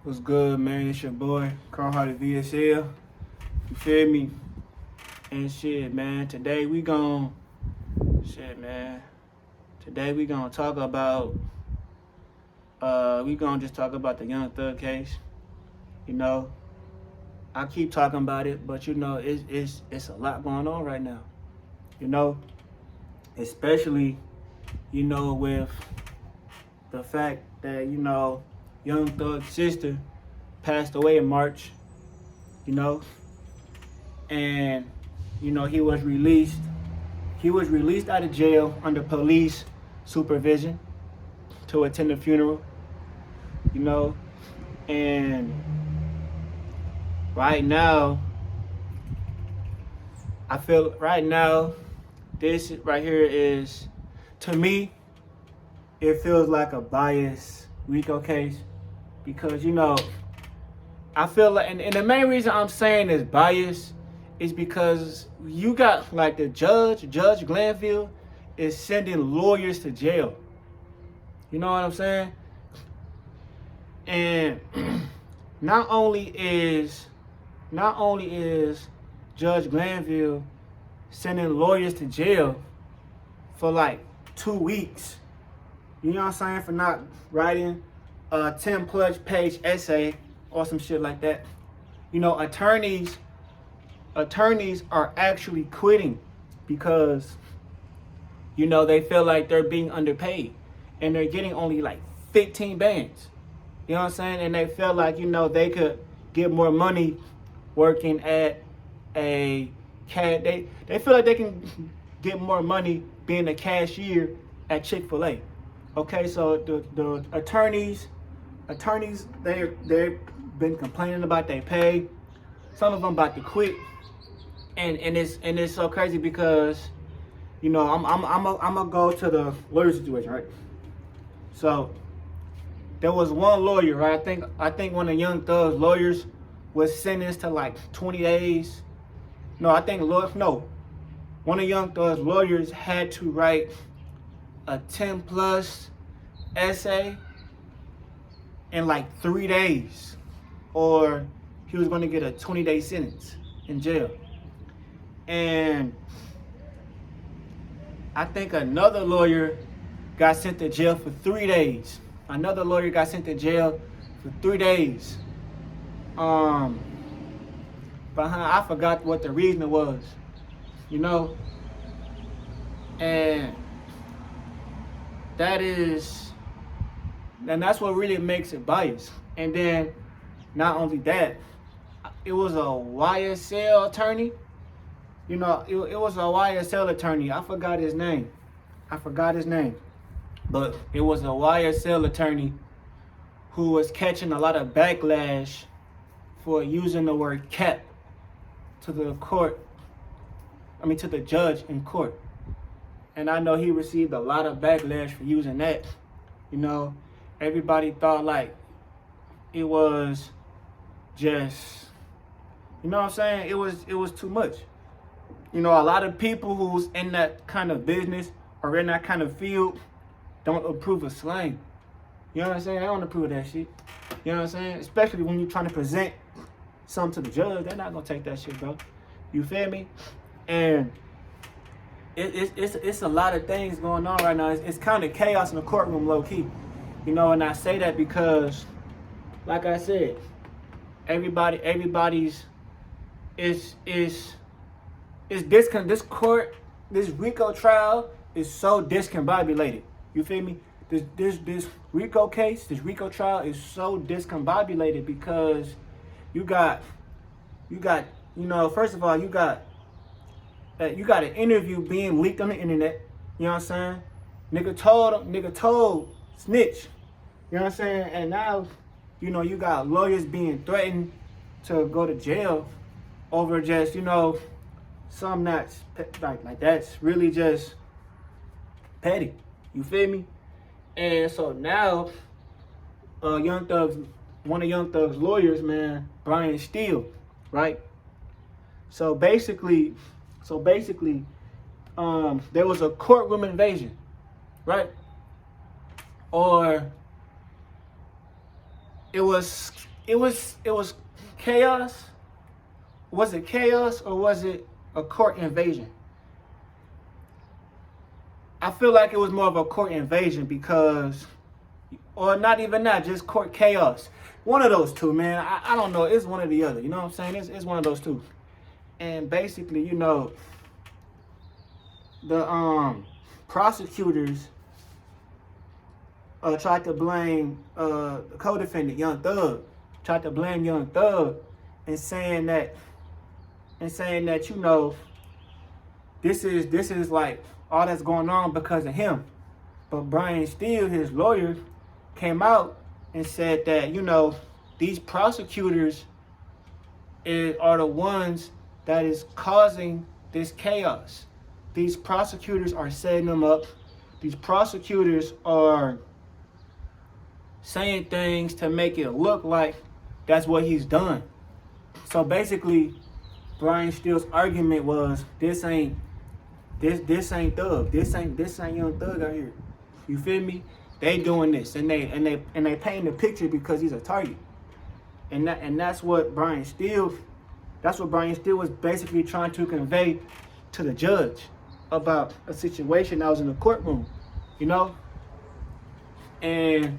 What's good, man? It's your boy, ColdHeartedSZN. You feel me? And shit, man. Today we gon' talk about just talk about the Young Thug case. You know, I keep talking about it, but you know, it's a lot going on right now. You know, especially, you know, with the fact that, you know, Young Thug's sister passed away in March, you know, and, you know, he was released out of jail under police supervision to attend the funeral, you know, and right now, I feel right now, this right here is, to me, it feels like a biased RICO case because, you know, I feel like, and the main reason I'm saying it's biased is because you got like the Judge Glanville is sending lawyers to jail. You know what I'm saying? And not only is Judge Glanville sending lawyers to jail for like 2 weeks, you know what I'm saying, for not writing a 10+ page essay or some shit like that. You know, attorneys are actually quitting because, you know, they feel like they're being underpaid and they're getting only like 15 bands. You know what I'm saying? And they feel like, you know, they could get more money working at a they feel like they can get more money being a cashier at Chick-fil-A. Okay, so the attorneys they've been complaining about their pay. Some of them about to quit, and it's so crazy because, you know, I'm gonna go to the lawyer situation, right? So there was one lawyer, right? I think one of Young Thug's lawyers was sentenced to like 20 days. No, one of Young Thug's lawyers had to write a 10+ essay in like 3 days, or he was going to get a 20-day sentence in jail. And I think another lawyer got sent to jail for 3 days. Another lawyer got sent to jail for 3 days. But I forgot what the reason was, you know. And that's what really makes it biased. And then, not only that, it was a YSL attorney. You know, it was a YSL attorney. I forgot his name. But it was a YSL attorney who was catching a lot of backlash for using the word cap to the judge in court. And I know he received a lot of backlash for using that. You know, everybody thought like it was just, you know what I'm saying? It was too much. You know, a lot of people who's in that kind of business or in that kind of field don't approve of slang. You know what I'm saying? They don't approve of that shit. You know what I'm saying? Especially when you're trying to present something to the judge, they're not gonna take that shit, bro. You feel me? And it's a lot of things going on right now. It's kind of chaos in the courtroom, low key. You know, and I say that because, like I said, everybody's this RICO trial is so discombobulated. You feel me? This RICO case, this RICO trial is so discombobulated because you got, you know, first of all, you got an interview being leaked on the internet. You know what I'm saying? Nigga told snitch. You know what I'm saying? And now, you know, you got lawyers being threatened to go to jail over just, you know, something that's like that's really just petty. You feel me? And so now, one of Young Thug's lawyers, man, Brian Steele, right? So basically, there was a courtroom invasion, right? Or it was it was chaos. Was it chaos or was it a court invasion? I feel like it was more of a court invasion because, or not even that, just court chaos. One of those two, man. I don't know. It's one or the other. You know what I'm saying? It's one of those two. And basically, you know, the prosecutors tried to blame the co-defendant, Young Thug. Tried to blame Young Thug and saying that, you know, this is like all that's going on because of him. But Brian Steele, his lawyer, came out and said that, you know, these prosecutors are the ones that is causing this chaos. These prosecutors are setting them up. These prosecutors are saying things to make it look like that's what he's done. So basically, Brian Steele's argument was this ain't Thug. This ain't Young Thug out here. You feel me? They doing this and they paint the picture because he's a target. And that's what Brian Steele was basically trying to convey to the judge about a situation that was in the courtroom, you know? And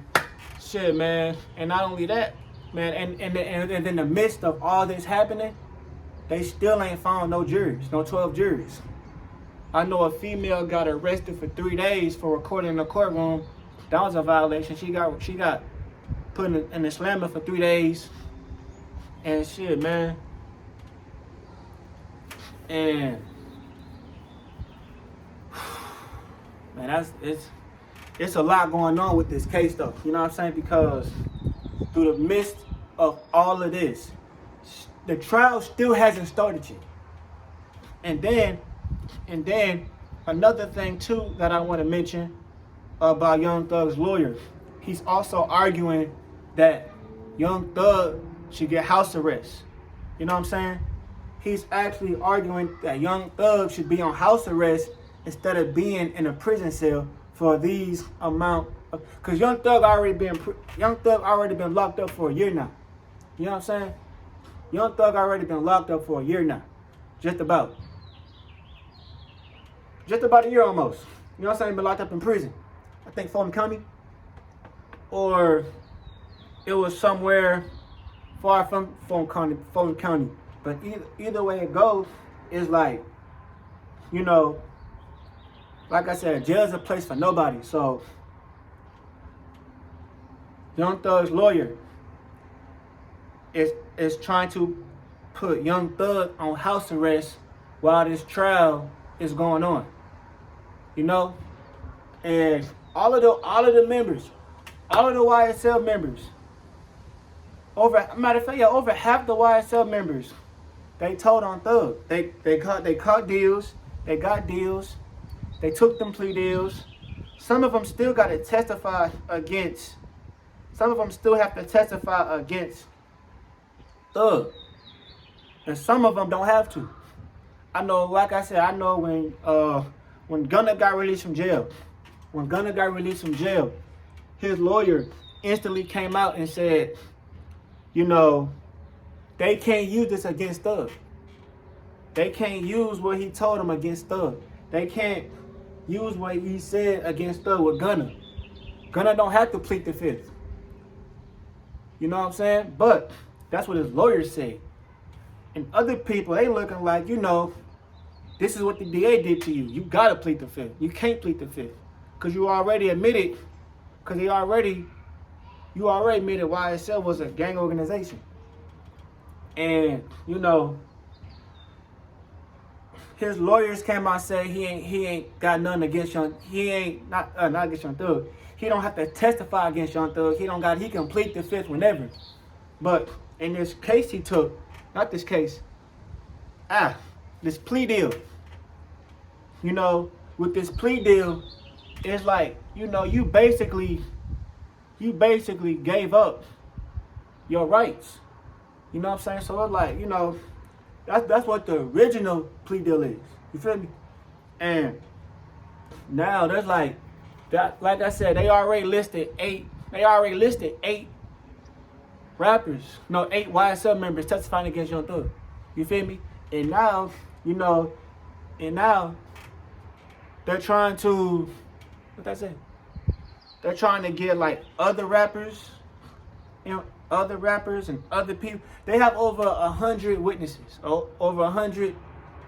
shit, man. And not only that, man, and in the midst of all this happening, they still ain't found no juries, no 12 juries. I know a female got arrested for 3 days for recording in the courtroom. That was a violation. She got put in the slammer for 3 days. And shit, man. And man, it's a lot going on with this case though. You know what I'm saying? Because through the midst of all of this, the trial still hasn't started yet. And then another thing too that I want to mention about Young Thug's lawyer, he's also arguing that Young Thug should get house arrest. You know what I'm saying? He's actually arguing that Young Thug should be on house arrest instead of being in a prison cell for these amount of, because Young Thug already been locked up for a year now. You know what I'm saying? Young Thug already been locked up for a year now. Just about a year almost. You know what I'm saying? Been locked up in prison. I think Fulton County. Or it was somewhere far from Fulton County. But either way it goes, it's like, you know, like I said, jail's a place for nobody. So Young Thug's lawyer is trying to put Young Thug on house arrest while this trial is going on. You know? And all of the members, all of the YSL members, over half the YSL members, they told on Thug. They cut deals, they got deals, they took them plea deals. Some of them still got to testify against. Some of them still have to testify against Thug, and some of them don't have to. I know, like I said, I know when Gunna got released from jail, his lawyer instantly came out and said, you know, they can't use this against Thug. They can't use what he told them against Thug. They can't use what he said against Thug with Gunna. Gunna don't have to plead the fifth. You know what I'm saying? But that's what his lawyer said. And other people, they looking like, you know, this is what the DA did to you. You gotta plead the fifth. You can't plead the fifth. Because you already admitted, you already admitted YSL was a gang organization. And, you know, his lawyers came out and said he ain't got nothing against Young. He ain't not against Young Thug. He don't have to testify against Young Thug. He can plead the fifth whenever. But in this case he took, this plea deal. You know, with this plea deal, it's like, you know, you basically gave up your rights. You know what I'm saying? So it's like, you know, that's what the original plea deal is. You feel me? And now there's like that, like I said, they already listed eight rappers, no, 8 YSL members testifying against Young Thug. You feel me? And now, you know, and now they're trying to, what that say? They're trying to get like other rappers, you know, other rappers and other people. They have over 100 witnesses, over 100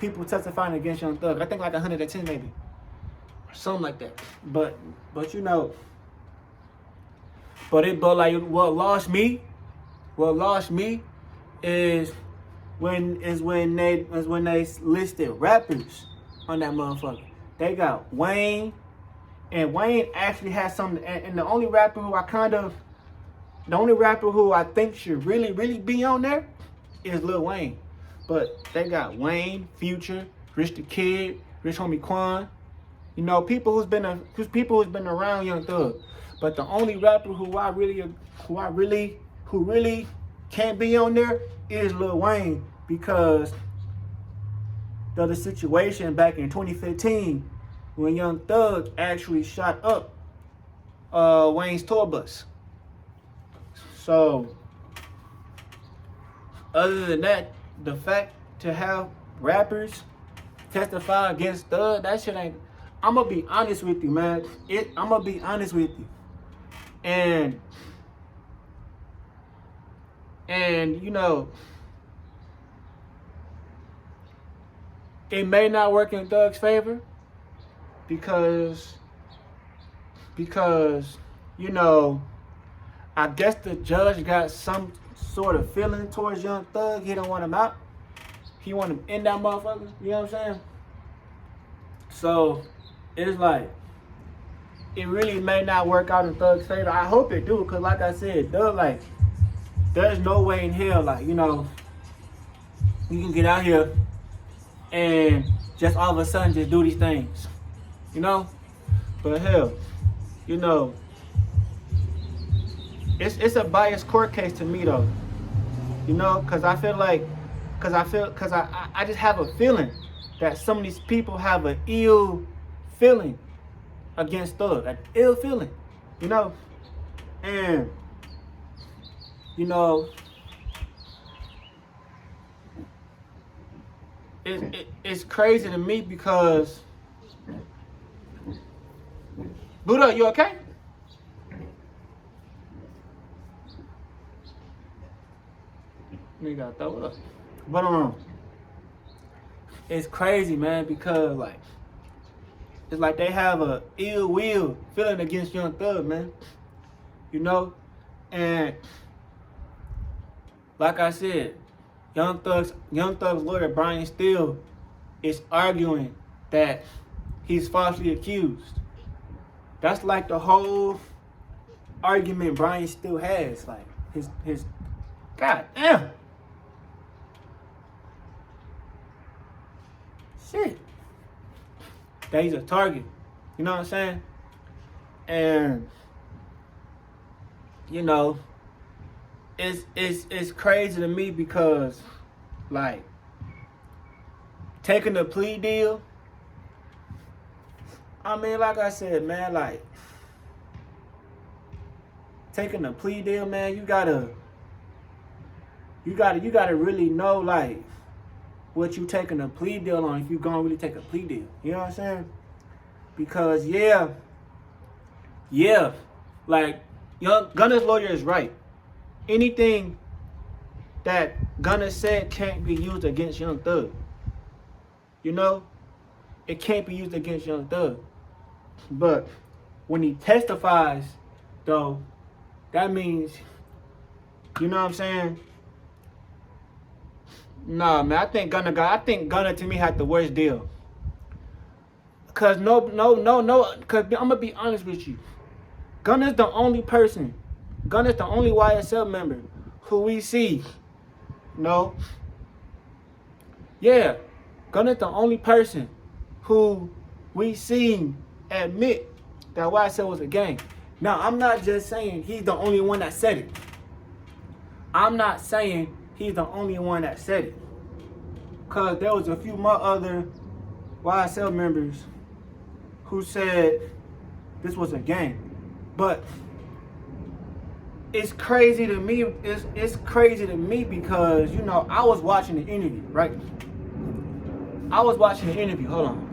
people testifying against Young Thug. I think like 110 maybe, something like that. But you know, but like what lost me is when they listed rappers on that motherfucker. They got Wayne, and Wayne actually has something. And the only rapper who I think should really be on there is Lil Wayne. But they got Wayne, Future, Rich the Kid, Rich Homie Quan. You know, people who's been around Young Thug. But the only rapper who really can't be on there is Lil Wayne, because of the situation back in 2015 when Young Thug actually shot up Wayne's tour bus. So, other than that, the fact to have rappers testify against Thug, that shit ain't. I'm gonna be honest with you, man. I'm gonna be honest with you, and you know, it may not work in Thug's favor because you know, I guess the judge got some sort of feeling towards Young Thug. He don't want him out. He want him in that motherfucker. You know what I'm saying? So it's like, it really may not work out in Thug's favor. I hope it do, because like I said, Thug, like, there's no way in hell, like, you know, you can get out here and just all of a sudden just do these things, you know? But hell, you know, it's a biased court case to me though, you know, because I just have a feeling that some of these people have an ill feeling against Thug, an ill feeling, you know, and you know, it's crazy to me because, Buddha, you okay? You gotta throw it up. But it's crazy, man, because like, it's like they have a ill will feeling against Young Thug, man. You know, and like I said, Young Thug's lawyer, Brian Steele, is arguing that he's falsely accused. That's like the whole argument Brian Steele has. Like his God damn. Shit. That he's a target. You know what I'm saying? And you know, it's crazy to me because, like, taking a plea deal, I mean, like I said, man, like, taking a plea deal, man, you gotta really know, like, what you taking a plea deal on if you gonna really take a plea deal. You know what I'm saying? Because yeah, like, Gunna's lawyer is right. Anything that Gunna said can't be used against Young Thug. You know? It can't be used against Young Thug. But when he testifies, though, that means, you know what I'm saying? Nah, man, I think Gunna to me had the worst deal. Cause no, cause I'm gonna be honest with you. Gunna's the only YSL member who we see. No. Yeah. Gunna's the only person who we seen admit that YSL was a gang. Now, I'm not just saying he's the only one that said it. I'm not saying he's the only one that said it. Because there was a few more other YSL members who said this was a gang. But it's crazy to me. It's crazy to me because, you know, I was watching the interview, right? I was watching the interview. Hold on.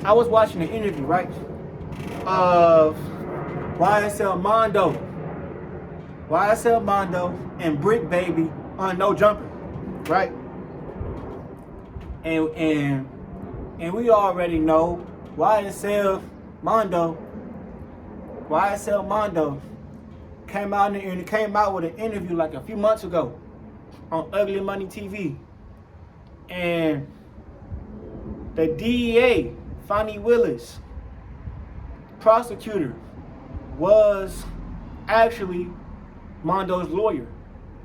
I was watching the interview, right? Of YSL Mondo and Brick Baby on No Jumper, right? And we already know YSL Mondo came out with an interview like a few months ago on Ugly Money TV, and the DEA, Fonnie Willis, prosecutor, was actually Mondo's lawyer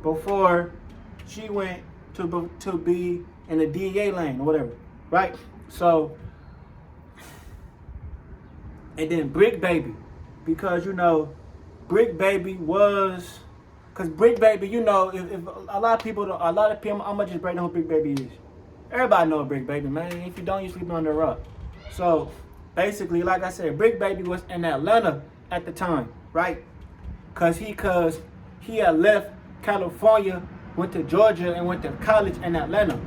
before she went to be in the DEA lane or whatever, right? So, and then Brick Baby, because, you know, Brick Baby was, because Brick Baby, you know, if a lot of people, I'm gonna just break down who Brick Baby is. Everybody know Brick Baby, man. If you don't, you sleep on the rock. So, basically, like I said, Brick Baby was in Atlanta at the time, right? Cause he had left California, went to Georgia, and went to college in Atlanta.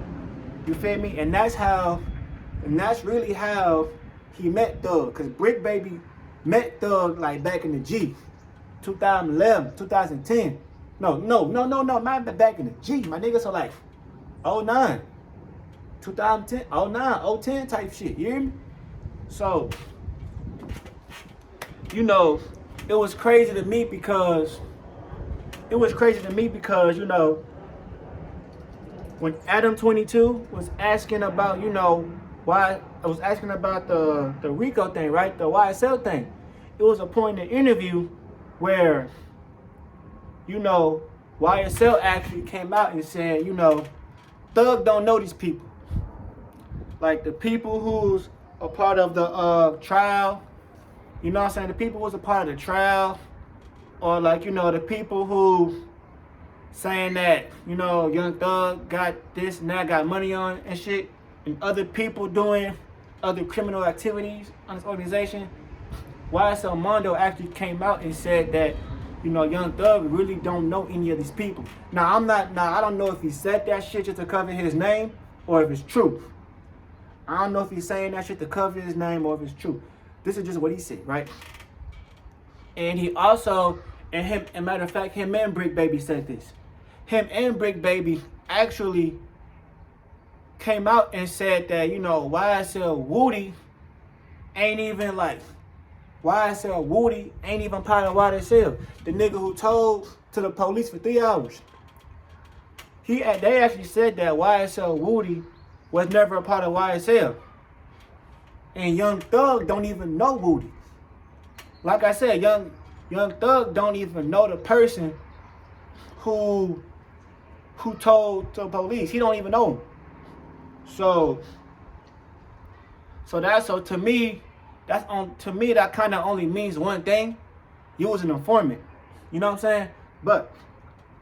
You feel me? And that's really how he met Thug. Cause Brick Baby met Thug like back in the G, 2011, 2010. No, not back in the G, my nigga. So like 09, 2010, 09, 010 type shit. You hear me? So, you know, it was crazy to me because, you know, when Adam 22 was asking about, you know, why I was asking about the RICO thing, right? The YSL thing. It was a point in the interview where, you know, YSL actually came out and said, you know, Thug don't know these people. Like the people who's a part of the trial, you know what I'm saying? The people who's a part of the trial, or like, you know, the people who saying that, you know, Young Thug got this and that, got money on and shit, and other people doing other criminal activities on this organization. YSL Mondo actually came out and said that, you know, Young Thug really don't know any of these people. Now, I don't know if he said that shit just to cover his name or if it's true. I don't know if he's saying that shit to cover his name or if it's true. This is just what he said, right? And he also, as a matter of fact, him and Brick Baby said this. Him and Brick Baby actually came out and said that, you know, YSL Woody ain't even part of YSL. The nigga who told to the police for 3 hours. They actually said that YSL Woody was never a part of YSL. And Young Thug don't even know Woody. Like I said, Young Thug don't even know the person who told the police. He don't even know him. So to me, that kind of only means one thing. You was an informant. You know what I'm saying? But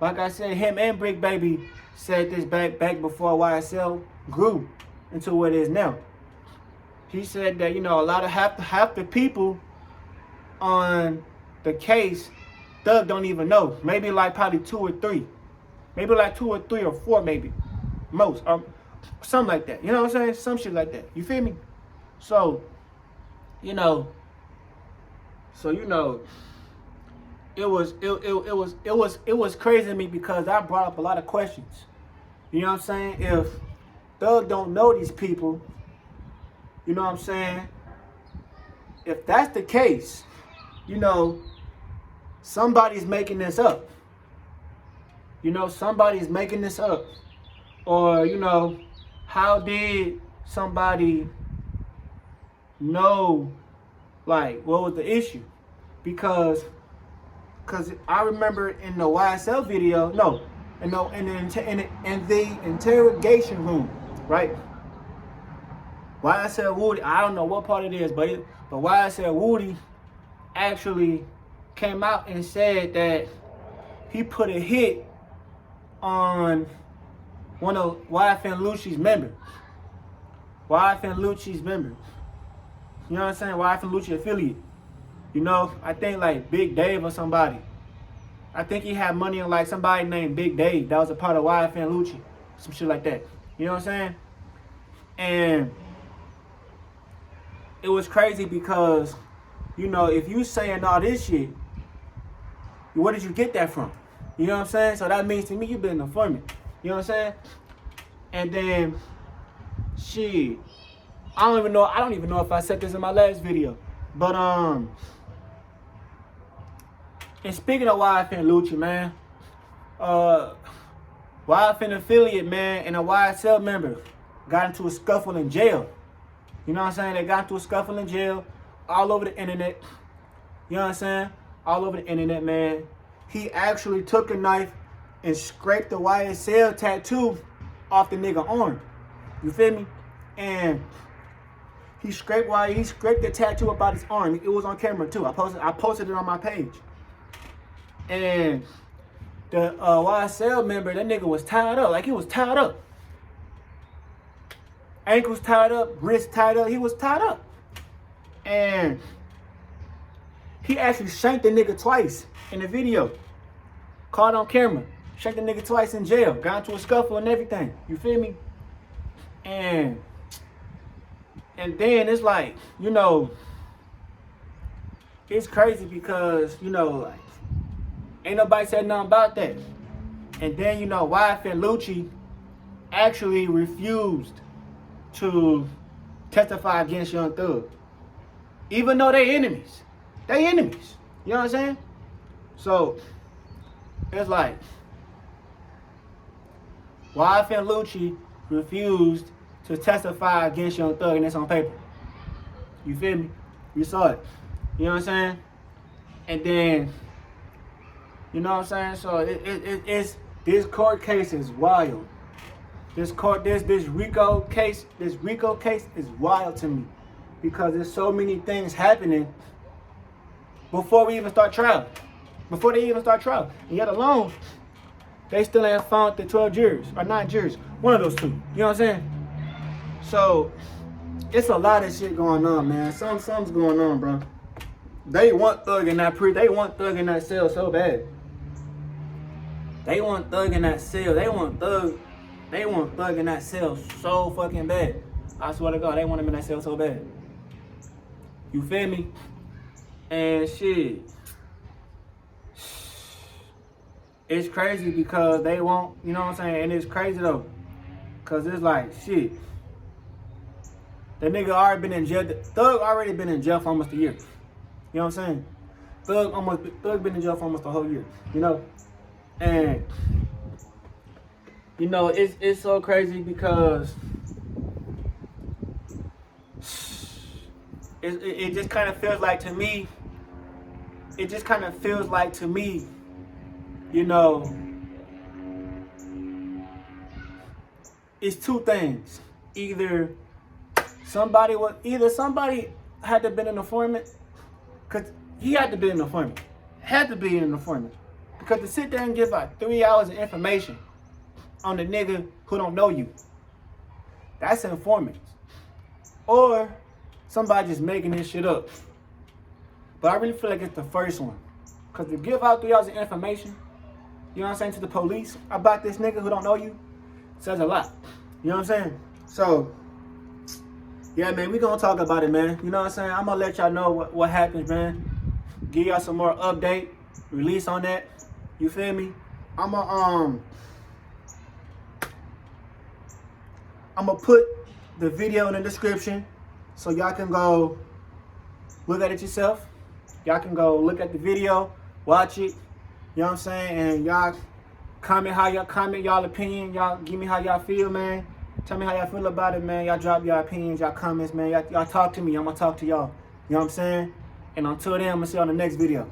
like I said, him and Brick Baby said this back before YSL grew into what it is now. He said that, you know, a lot of half the people on the case, Thug don't even know. Maybe like probably 2 or 3. Maybe like 2 or 3 or 4 maybe. Most. Something like that. You know what I'm saying? Some shit like that. You feel me? So, you know, it was crazy to me because I brought up a lot of questions. You know what I'm saying? If Thug don't know these people, you know what I'm saying? If that's the case, you know, somebody's making this up. You know, somebody's making this up. Or, you know, how did somebody know, like, what was the issue? Because I remember in the YSL video, in the interrogation room, right? YSL Woody, I don't know what part it is, but YSL Woody actually came out and said that he put a hit on one of YFN Lucci's members. YFN Lucci's members. You know what I'm saying? YFN Lucci affiliate. You know, I think like Big Dave or somebody. I think he had money on like somebody named Big Dave. That was a part of YSL Lucci. Some shit like that. You know what I'm saying? And it was crazy because, you know, if you saying all this shit, where did you get that from? You know what I'm saying? So that means to me, you've been an informant. You know what I'm saying? And then, shit, I don't even know if I said this in my last video. But, and speaking of YSL Lucci, man, YSL affiliate, man, and a YSL member got into a scuffle in jail. You know what I'm saying? They got into a scuffle in jail all over the internet. You know what I'm saying? All over the internet, man. He actually took a knife and scraped the YSL tattoo off the nigga arm. You feel me? And he scraped the tattoo up out his arm. It was on camera too. I posted it on my page. And the YSL member, that nigga was tied up. Like, he was tied up. Ankles tied up, wrists tied up. He was tied up. And he actually shanked the nigga twice in the video. Caught on camera. Shanked the nigga twice in jail. Got into a scuffle and everything. You feel me? And then it's like, you know, it's crazy because, you know, like, ain't nobody said nothing about that. And then, you know, YSL Lucci actually refused to testify against Young Thug. Even though they enemies. They enemies. You know what I'm saying? So, it's like, YSL Lucci refused to testify against Young Thug, and it's on paper. You feel me? You saw it. You know what I'm saying? And then, you know what I'm saying? So it's this court case is wild. This RICO case is wild to me because there's so many things happening before we even start trial. Before they even start trial. And yet alone, they still ain't found the 12 jurors or 9 jurors. One of those two. You know what I'm saying? So it's a lot of shit going on, man. Something's going on, bro. They want Thug in that they want Thug in that cell so bad. They want Thug in that cell. They want Thug in that cell so fucking bad. I swear to God, they want him in that cell so bad. You feel me? And shit, it's crazy because they won't, you know what I'm saying? And it's crazy though, because it's like, shit, the nigga already been in jail. Thug already been in jail for almost a year. You know what I'm saying? Thug been in jail for almost a whole year, you know? And, you know, it's so crazy because it just kind of feels like to me, you know, it's two things. Either somebody had to be an informant, because he had to be an informant. Had to be an informant. Because to sit there and give out 3 hours of information on the nigga who don't know you, that's informant. Or somebody just making this shit up. But I really feel like it's the first one. Because to give out 3 hours of information, you know what I'm saying, to the police about this nigga who don't know you, says a lot. You know what I'm saying? So, yeah, man, we gonna talk about it, man. You know what I'm saying? I'm gonna let y'all know what happens, man. Give y'all some more update, release on that. You feel me? I'm gonna put the video in the description so y'all can go look at it yourself. Y'all can go look at the video, watch it. You know what I'm saying? And y'all comment y'all opinion. Y'all give me how y'all feel, man. Tell me how y'all feel about it, man. Y'all drop your opinions, y'all comments, man. Y'all talk to me. I'm gonna talk to y'all. You know what I'm saying? And until then, I'm gonna see you on the next video.